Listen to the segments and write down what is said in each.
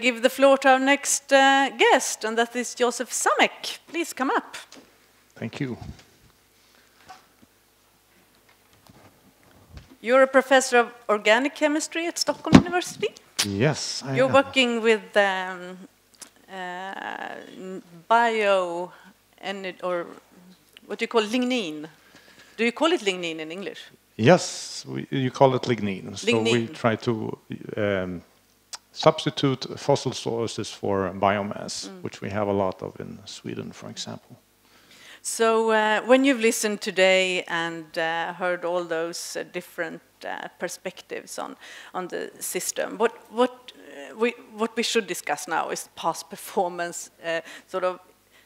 give the floor to our next guest, and that is Joseph Samec. Please come up. Thank you. You're a professor of organic chemistry at Stockholm University. Yes, You're working with bio, or what do you call lignin? Do you call it lignin in English? Yes, you call it lignin. So we try to substitute fossil sources for biomass, which we have a lot of in Sweden, for example. So when you've listened today and heard all those different perspectives on the system, what we should discuss now is past performance,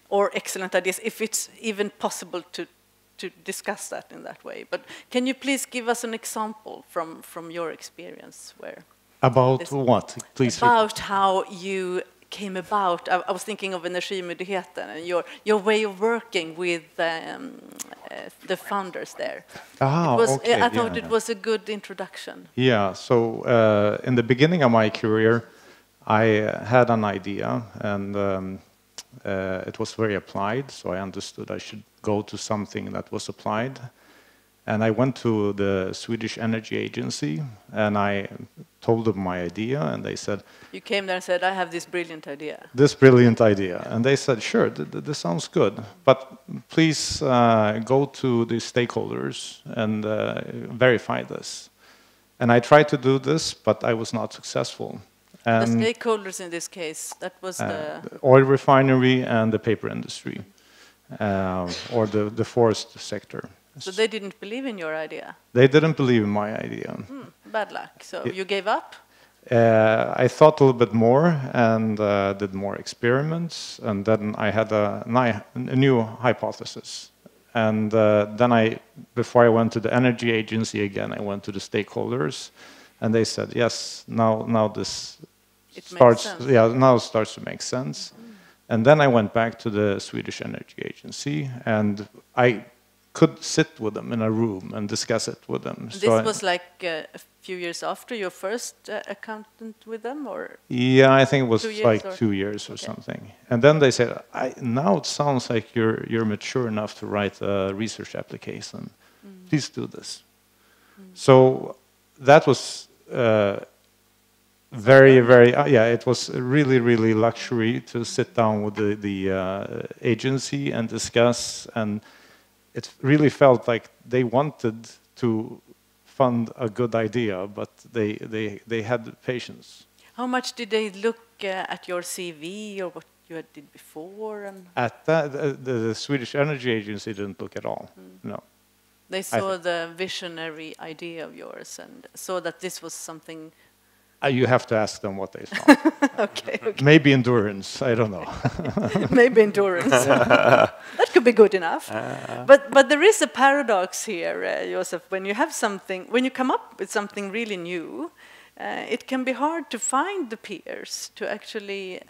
or excellent ideas, if it's even possible to discuss that in that way. But can you please give us an example from your experience where? About what? Please. About how you came about. I was thinking of Energimyndigheten and your way of working with the founders there. Okay. I thought it was a good introduction. Yeah, so in the beginning of my career, I had an idea, and it was very applied, so I understood I should go to something that was applied. And I went to the Swedish Energy Agency, and I told them my idea, and they said... You came there and said, I have this brilliant idea. This brilliant idea. And they said, sure, this sounds good, but please go to the stakeholders and verify this. And I tried to do this, but I was not successful. And the stakeholders in this case, that was the oil refinery and the paper industry, or the forest sector. So they didn't believe in your idea? They didn't believe in my idea. Bad luck. So you gave up? I thought a little bit more and did more experiments, and then I had a new hypothesis. And then before I went to the energy agency again, I went to the stakeholders, and they said, yes, now this starts to make sense. And then I went back to the Swedish Energy Agency, and I could sit with them in a room and discuss it with them. This was like a few years after your first accountant with them, or? Yeah, I think it was 2 years like or? 2 years or something. And then they said, now it sounds like you're mature enough to write a research application. Please do this. So that was it was really luxury to sit down with the agency and discuss, and it really felt like they wanted to fund a good idea, but they had patience. How much did they look at your CV or what you did before? And At that, the Swedish Energy Agency didn't look at all. No. They saw the visionary idea of yours and saw that this was something. You have to ask them what they saw. Okay. Maybe endurance. I don't know. Maybe endurance. That could be good enough. But there is a paradox here, Joseph. When you come up with something really new, it can be hard to find the peers to actually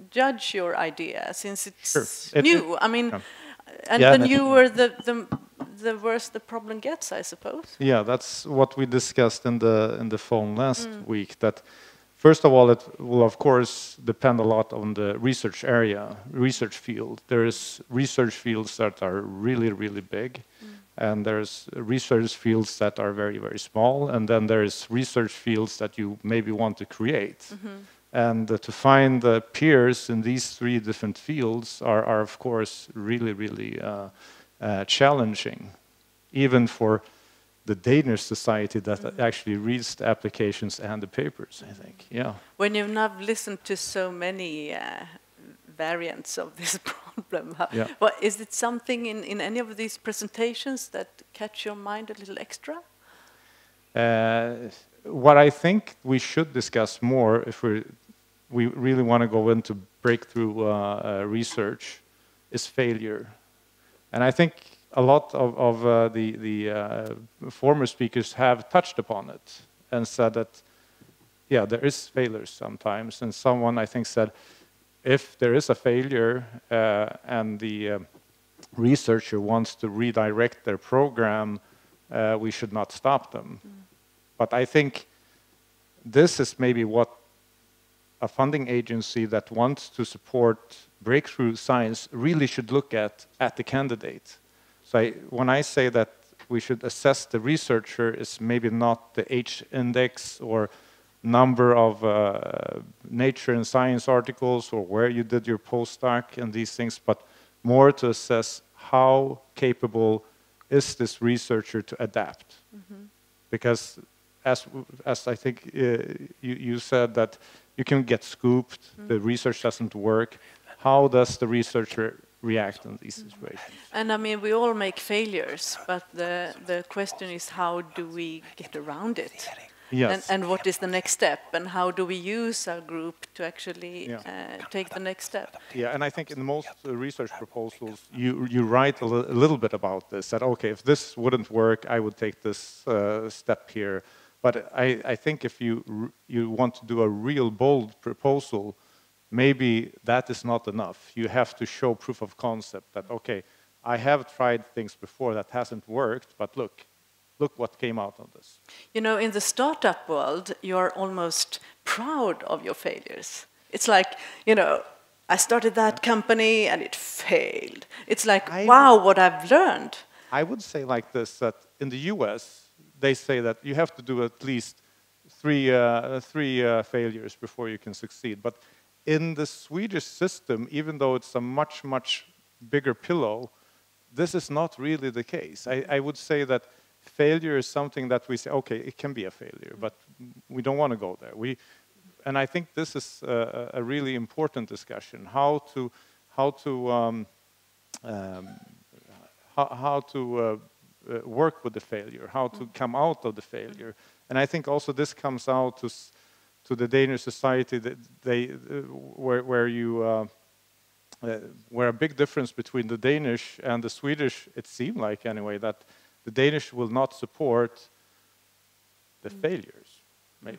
judge your idea, since it's new. I mean, and the newer the worse the problem gets, I suppose. Yeah, that's what we discussed in the phone last week. That first of all, it will of course depend a lot on the research field. There is research fields that are really big, and there's research fields that are very small, and then there's research fields that you maybe want to create. And to find peers in these three different fields are of course really challenging, even for the Danish society that actually reads the applications and the papers, I think. Yeah. When you've now listened to so many variants of this problem, is it something in any of these presentations that catch your mind a little extra? What I think we should discuss more, if we really want to go into breakthrough research, is failure. And I think a lot of the former speakers have touched upon it and said that, there is failures sometimes. And someone, I think, said, if there is a failure and the researcher wants to redirect their program, we should not stop them. But I think this is maybe what a funding agency that wants to support breakthrough science really should look at the candidate. So when I say that we should assess the researcher, is maybe not the H index or number of Nature and Science articles or where you did your postdoc and these things, but more to assess how capable is this researcher to adapt. Because as I think you said that you can get scooped, the research doesn't work. How does the researcher react in these situations? And I mean, we all make failures, but the question is, how do we get around it? Yes. And what is the next step? And how do we use our group to actually take the next step? Yeah, and I think in most research proposals, you write a little bit about this, that, okay, if this wouldn't work, I would take this step here. But I think if you want to do a real bold proposal, maybe that is not enough. You have to show proof of concept that, okay, I have tried things before that hasn't worked, but look what came out of this. You know, in the startup world, you're almost proud of your failures. It's like, you know, I started that company and it failed. It's like, wow, what I've learned. I would say like this, that in the US, they say that you have to do at least three failures before you can succeed. But in the Swedish system, even though it's a much, much bigger pillow, this is not really the case. I would say that failure is something that we say, okay, it can be a failure, but we don't want to go there. And I think this is a really important discussion: how to work with the failure, how to come out of the failure. And I think also this comes out to the Danish society that where a big difference between the Danish and the Swedish, it seemed like anyway, that the Danish will not support the failures, maybe.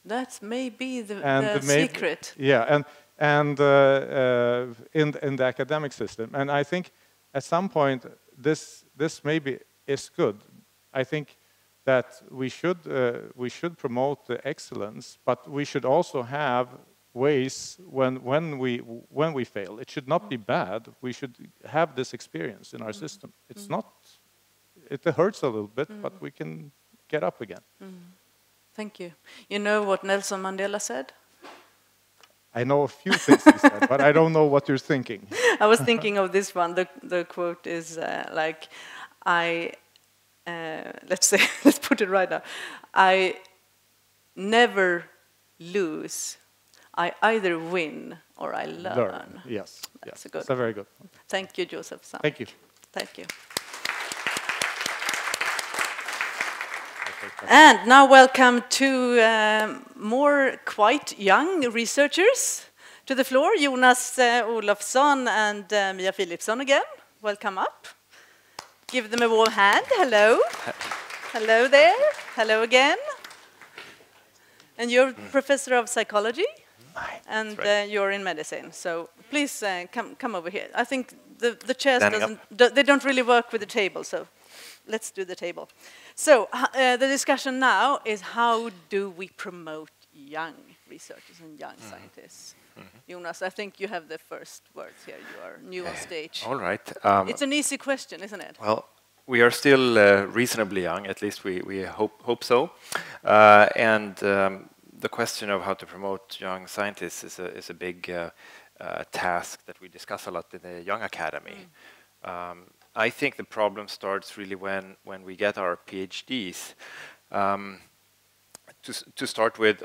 That's maybe the secret. Yeah, and in the academic system. And I think at some point this maybe is good. I think that we should promote the excellence, but we should also have ways when we fail. It should not be bad. We should have this experience in our system. It's not. It hurts a little bit, but we can get up again. Thank you. You know what Nelson Mandela said? I know a few things he said, but I don't know what you're thinking. I was thinking of this one. The quote is like, let's put it right now. I never lose. I either win or I learn. Yes, that's yes. That's a very good one. Thank you, Joseph Samec. Thank you. Thank you. And now welcome to more quite young researchers to the floor. Jonas Olofsson and Mia Phillipson again. Welcome up. Give them a warm hand. Hello. Hello there. Hello again. And you're professor of psychology, and right. You're in medicine. So please come over here. I think the chairs they don't really work with the table, so let's do the table. So the discussion now is, how do we promote young researchers and young scientists? Jonas, I think you have the first words here. You are new on stage. All right. It's an easy question, isn't it? Well, we are still reasonably young, at least we hope so. The question of how to promote young scientists is a big task that we discuss a lot in the Young Academy. I think the problem starts really when we get our PhDs. To start with,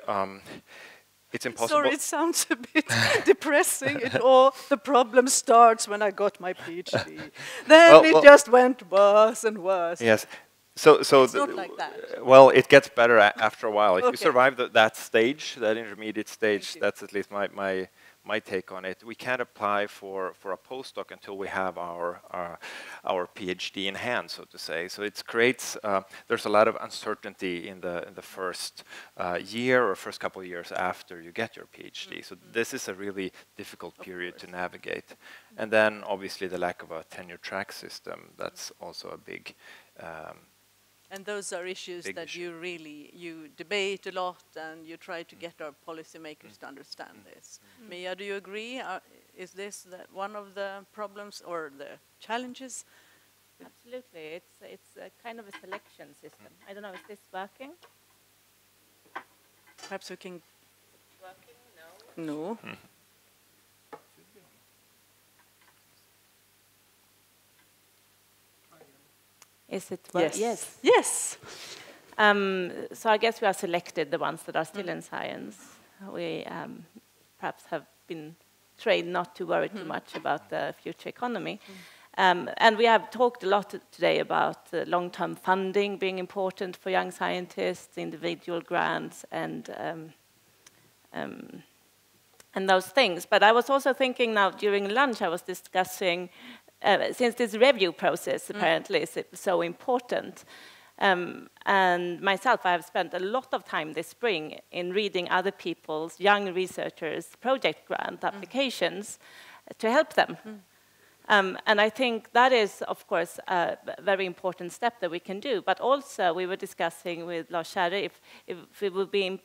it's impossible. Sorry, it sounds a bit depressing. The problem starts when I got my PhD. Then it just went worse and worse. Yes. So it's not like that. Well, it gets better after a while. If you survive that stage, that intermediate stage, that's at least my take on it. We can't apply for a postdoc until we have our PhD in hand, so to say. So it creates there's a lot of uncertainty in the first year or first couple of years after you get your PhD. So this is a really difficult period to navigate. And then obviously the lack of a tenure track system, that's also a big And those are issues big that issue. you debate a lot, and you try to get our policymakers to understand this. Mia, do you agree? Is this one of the problems or the challenges? Absolutely, it's a kind of a selection system. I don't know, is this working? Perhaps we can. Working? No. Is it Yes. Yes. Yes. So I guess we are selected, the ones that are still in science. We perhaps have been trained not to worry too much about the future economy. And we have talked a lot today about long-term funding being important for young scientists, individual grants, and those things. But I was also thinking now during lunch, I was discussing, since this review process apparently is so important, and myself, I have spent a lot of time this spring in reading other people's, young researchers' project grant applications to help them. And I think that is, of course, a very important step that we can do. But also, we were discussing with Lars Kärre if it would be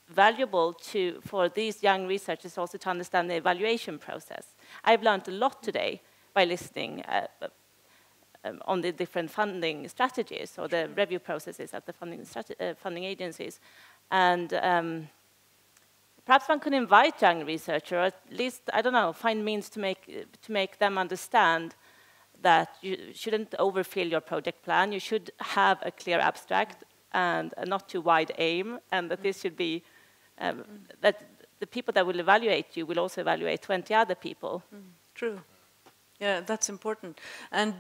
valuable for these young researchers also to understand the evaluation process. I've learned a lot today by listening on the different funding strategies or the review processes at the funding agencies. And perhaps one could invite young researchers, or at least, I don't know, find means to make them understand that you shouldn't overfill your project plan. You should have a clear abstract and a not too wide aim, and that this should be, that the people that will evaluate you will also evaluate 20 other people. True. Yeah, that's important. And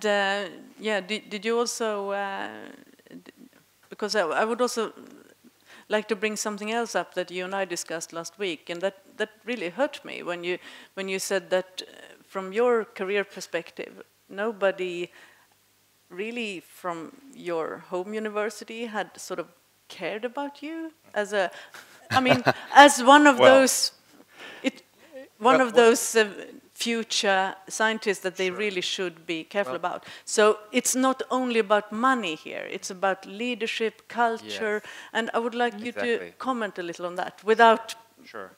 yeah, did you also, because I would also like to bring something else up that you and I discussed last week, and that really hurt me when you said that from your career perspective, nobody really from your home university had sort of cared about you as a, I mean, as one of those, future scientists that they really should be careful about. So it's not only about money here, it's about leadership, culture, and I would like you to comment a little on that without... Sure.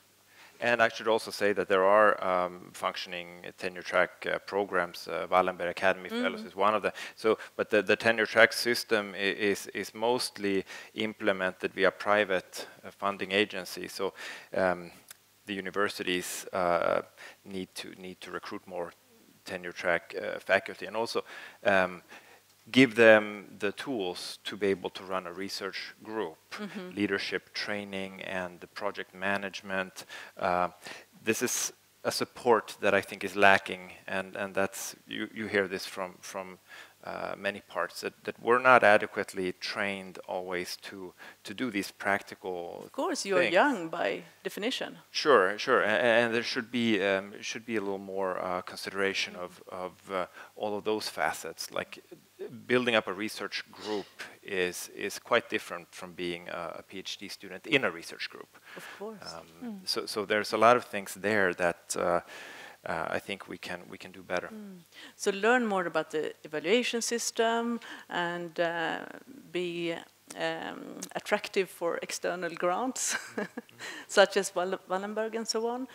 And I should also say that there are functioning tenure track programs. Wallenberg Academy Fellows is one of them. So, but the tenure track system is mostly implemented via private funding agencies. So the universities need to recruit more tenure track faculty, and also give them the tools to be able to run a research group, leadership training and the project management. This is a support that I think is lacking, and that's you hear this from many parts, that we're not adequately trained always to do these practical. Of course, you're young by definition. Sure, and there should be a little more consideration of all of those facets. Like building up a research group is quite different from being a PhD student in a research group. Of course. So there's a lot of things there that I think we can do better. So learn more about the evaluation system and be attractive for external grants, such as Wallenberg and so on.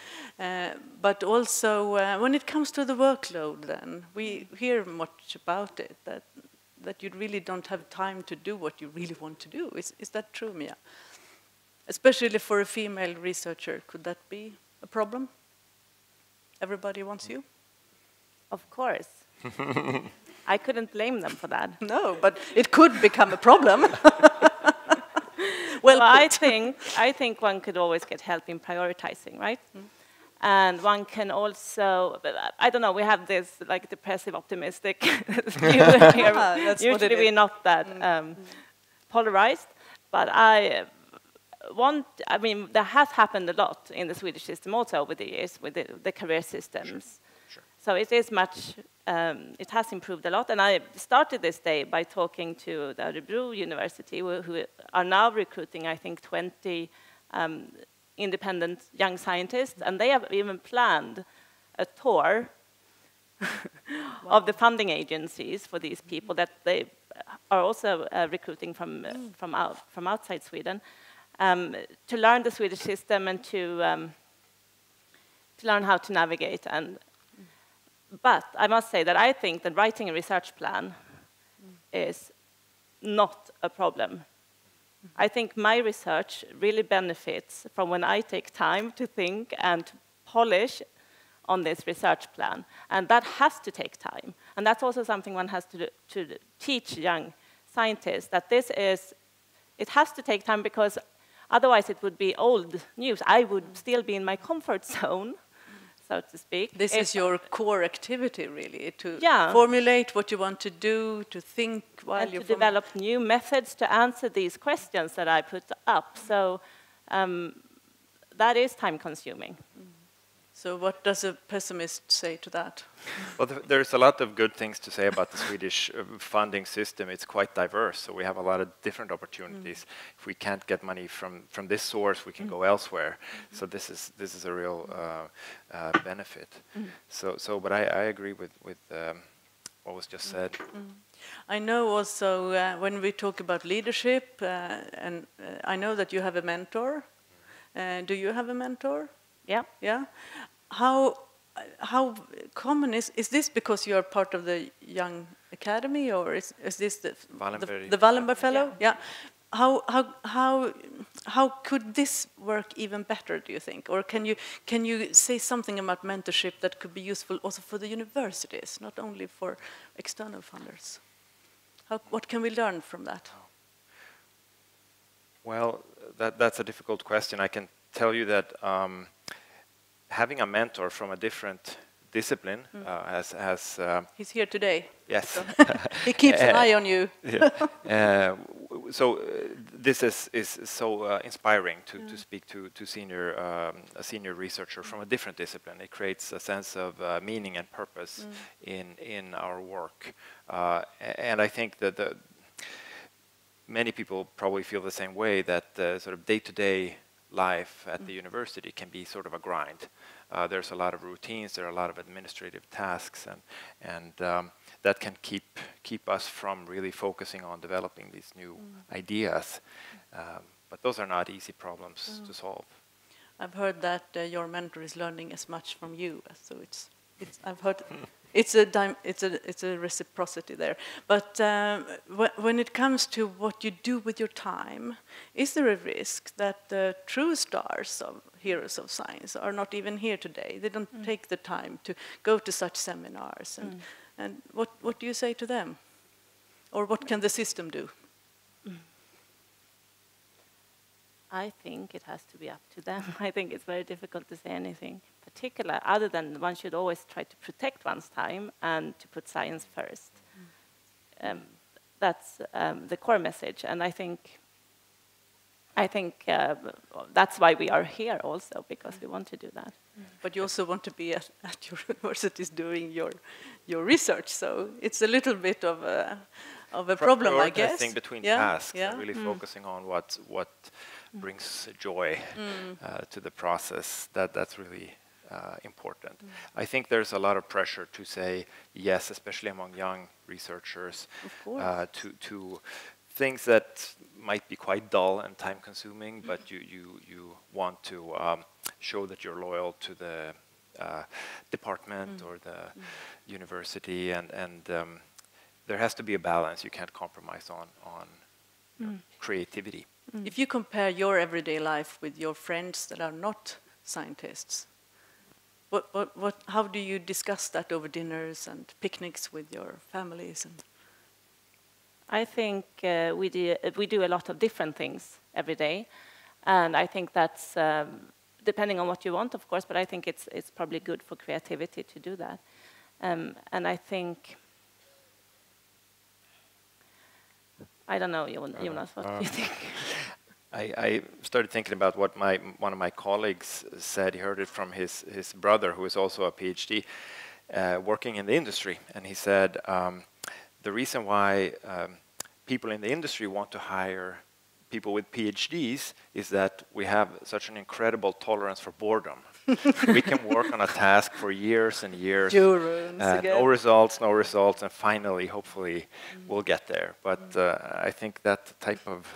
But also, when it comes to the workload, then we hear much about it, that you really don't have time to do what you really want to do. Is that true, Mia? Especially for a female researcher, could that be a problem? Everybody wants you? Of course. I couldn't blame them for that. No, but it could become a problem. Well, I think one could always get help in prioritizing, right? And one can also, I don't know, we have this like depressive, optimistic view here. Usually we're not that polarized, but I mean, there has happened a lot in the Swedish system also over the years with the career systems. Sure. So it is much, it has improved a lot. And I started this day by talking to the Örebro University, who are now recruiting, I think, 20 independent young scientists. And they have even planned a tour of the funding agencies for these people, that they are also recruiting from outside Sweden, to learn the Swedish system and to learn how to navigate. But I must say that I think that writing a research plan is not a problem. I think my research really benefits from when I take time to think and to polish on this research plan. And that has to take time. And that's also something one has to teach young scientists, that it has to take time, because otherwise it would be old news. I would still be in my comfort zone, so to speak. This is your core activity, really, to formulate what you want to do, to think while you develop new methods to answer these questions that I put up. So that is time-consuming. So what does a pessimist say to that? Well, there's a lot of good things to say about the Swedish funding system. It's quite diverse, so we have a lot of different opportunities. If we can't get money from this source, we can go elsewhere. So this is a real benefit. But I agree with what was just said. I know also when we talk about leadership, and I know that you have a mentor. Do you have a mentor? Yeah. Yeah. How common is this, because you are part of the Young Academy, or is this the Wallenberg Fellow? Yeah. How could this work even better, do you think? Or can you say something about mentorship that could be useful also for the universities, not only for external funders? What can we learn from that? Well, that's a difficult question. I can tell you that having a mentor from a different discipline has he's here today. Yes. So he keeps an eye on you. So this is so inspiring to speak to a senior researcher from a different discipline. It creates a sense of meaning and purpose in our work, and I think that many people probably feel the same way, that the sort of day-to-day life at the university can be sort of a grind. There's a lot of routines, there are a lot of administrative tasks, and that can keep us from really focusing on developing these new ideas. But those are not easy problems to solve. I've heard that your mentor is learning as much from you, so I've heard it's a reciprocity there. But when it comes to what you do with your time, is there a risk that the true stars of heroes of science are not even here today? They don't take the time to go to such seminars, and what do you say to them, or what can the system do? I think it has to be up to them. I think it's very difficult to say anything particular, other than one should always try to protect one's time and to put science first. That's the core message, and I think that's why we are here also, because we want to do that. But you also want to be at your universities doing your research, so it's a little bit of a problem, I guess. Prioritizing between tasks, and really focusing on what brings joy to the process. That's really important. I think there's a lot of pressure to say yes, especially among young researchers, to things that might be quite dull and time-consuming, but you want to show that you're loyal to the department or the university, and there has to be a balance. You can't compromise on creativity. If you compare your everyday life with your friends that are not scientists, how do you discuss that over dinners and picnics with your families? I think we do a lot of different things every day, and I think that's depending on what you want, of course. But I think it's probably good for creativity to do that, and I think. I don't know, Jonas, what do you think? I started thinking about what one of my colleagues said. He heard it from his brother, who is also a PhD, working in the industry. And he said, the reason why people in the industry want to hire people with PhDs is that we have such an incredible tolerance for boredom. We can work on a task for years and years. No results, and finally, hopefully, we'll get there. But I think that type of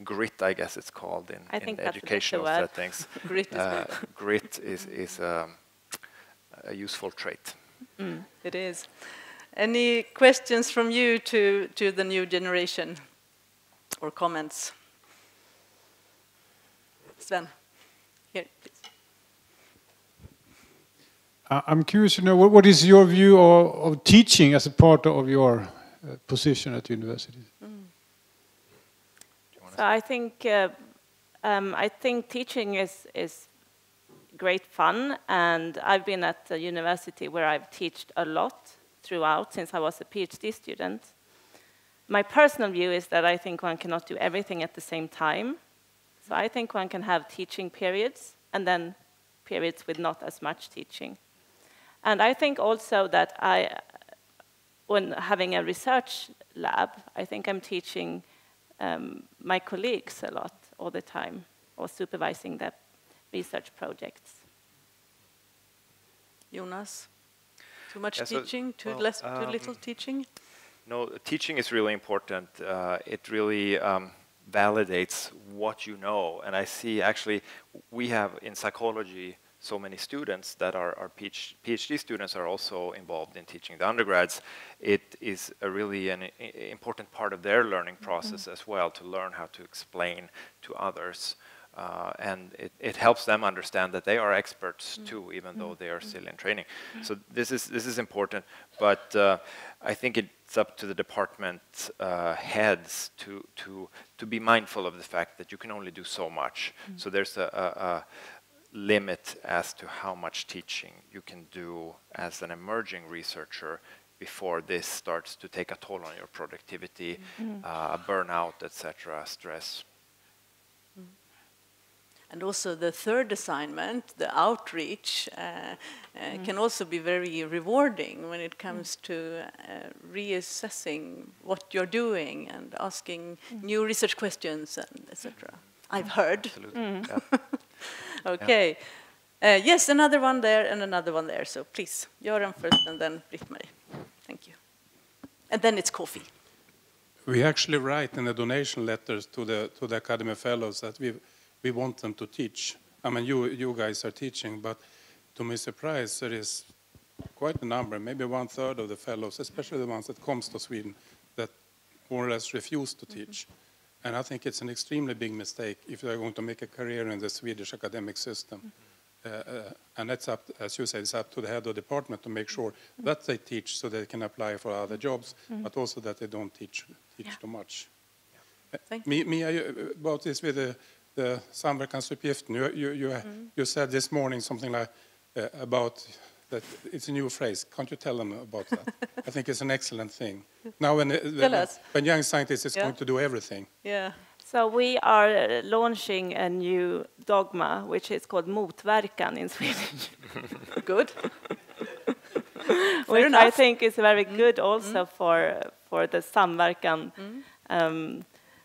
grit, I guess it's called in educational settings. Grit is a useful trait. It is. Any questions from you to the new generation or comments? Sven, here, please. I'm curious to know, what is your view of teaching as a part of your position at university? So I think teaching is great fun, and I've been at a university where I've taught a lot throughout since I was a PhD student. My personal view is that I think one cannot do everything at the same time. So I think one can have teaching periods and then periods with not as much teaching. And I think also that when having a research lab, I think I'm teaching my colleagues a lot all the time, or supervising the research projects. Jonas, too much teaching, too little teaching? No, teaching is really important. It really validates what you know. And I see, actually, we have in psychology so many students that are PhD students are also involved in teaching the undergrads. It is really an important part of their learning process as well, to learn how to explain to others. And it helps them understand that they are experts too, even though they are still in training. So this is important, but I think it's up to the department heads to be mindful of the fact that you can only do so much. So there's a limit as to how much teaching you can do as an emerging researcher before this starts to take a toll on your productivity, burnout, etc., stress. And also the third assignment, the outreach, can also be very rewarding when it comes to reassessing what you're doing and asking new research questions, and etc. I've heard. Absolutely. Okay. Yes, another one there and another one there. So please, Göran first and then Britt-Marie. Thank you. And then it's coffee. We actually write in the donation letters to the Academy Fellows that we want them to teach. I mean, you guys are teaching, but to my surprise, there is quite a number, maybe 1/3 of the fellows, especially the ones that comes to Sweden, that more or less refuse to teach. And I think it's an extremely big mistake if they're going to make a career in the Swedish academic system. And that's up, as you say, it's up to the head of the department to make sure that they teach so they can apply for other jobs, but also that they don't teach too much. Mia, about this with the samverkansuppgiften, you said this morning something like about that it's a new phrase. Can't you tell them about that? I think it's an excellent thing. Now when young scientists is going to do everything. Yeah. So we are launching a new dogma, which is called motverkan in Swedish. Good. Which I think is very good also for the samverkan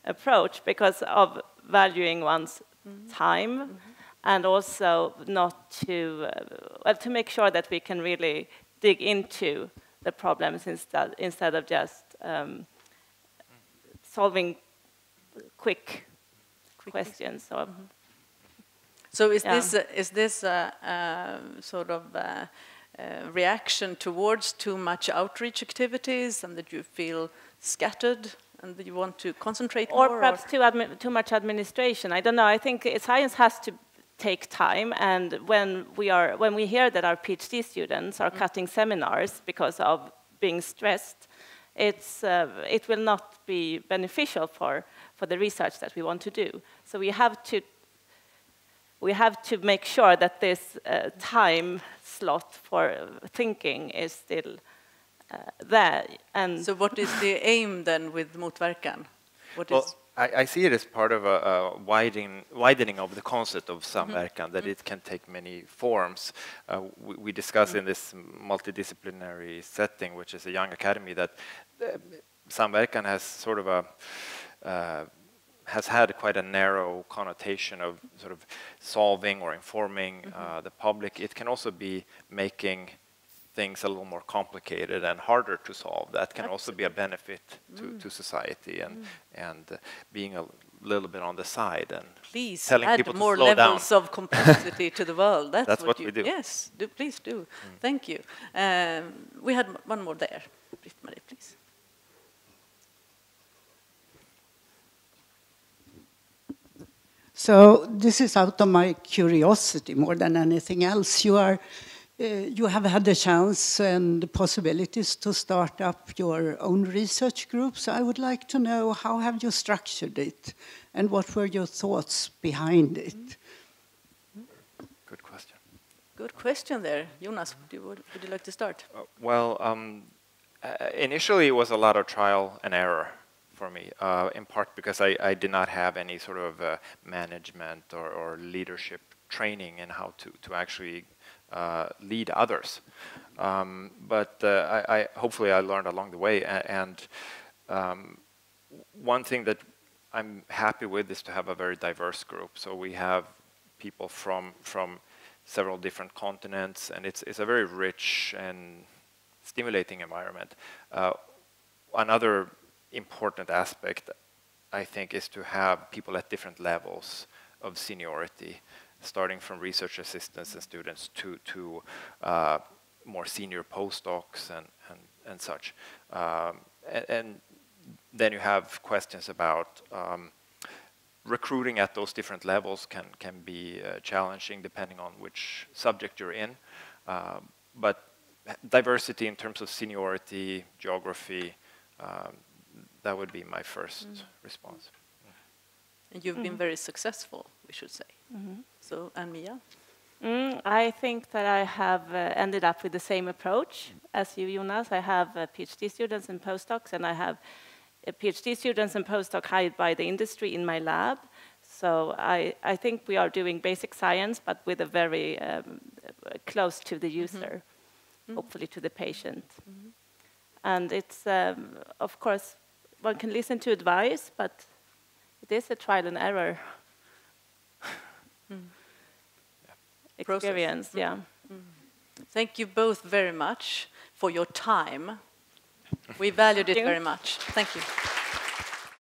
approach, because of valuing one's time, and also not to make sure that we can really dig into the problems instead of just solving quick questions. So is this a sort of reaction towards too much outreach activities, and that you feel scattered and that you want to concentrate more? Or perhaps too much administration. I don't know. I think science has to take time, and when we hear that our PhD students are cutting seminars because of being stressed, it will not be beneficial for the research that we want to do. So we have to make sure that this time slot for thinking is still there. And so what is the aim then with motverkan? I see it as part of a widening of the concept of samverkan, that it can take many forms. We discuss in this multidisciplinary setting, which is a young academy, that samverkan has sort of a has had quite a narrow connotation of sort of solving or informing the public. It can also be making things a little more complicated and harder to solve. That can also be a benefit to society, and being a little bit on the side and please telling add people to more slow levels down. of complexity to the world. That's what we do. Yes, please do. Thank you. We had one more there. Britt-Marie, please. So this is out of my curiosity more than anything else. You have had the chance and the possibilities to start up your own research group. So I would like to know, how have you structured it, and what were your thoughts behind it? Good question. Good question there. Jonas, would you like to start? Initially it was a lot of trial and error for me, in part because I did not have any sort of management or leadership training in how to actually lead others. But hopefully I learned along the way. And one thing that I'm happy with is to have a very diverse group. So we have people from several different continents, and it's a very rich and stimulating environment. Another important aspect, I think, is to have people at different levels of seniority, starting from research assistants and students to more senior postdocs and such. And then you have questions about recruiting at those different levels can be challenging depending on which subject you're in. But diversity in terms of seniority, geography, that would be my first response. And you've been very successful, we should say. So, and Mia? I think that I have ended up with the same approach as you, Jonas. I have PhD students and postdocs, and I have PhD students and postdocs hired by the industry in my lab. So I think we are doing basic science, but with a very close to the user, hopefully to the patient. And it's, of course, one can listen to advice, but it is a trial and error experience. Yeah. Thank you both very much for your time. We valued it very much. Thank you.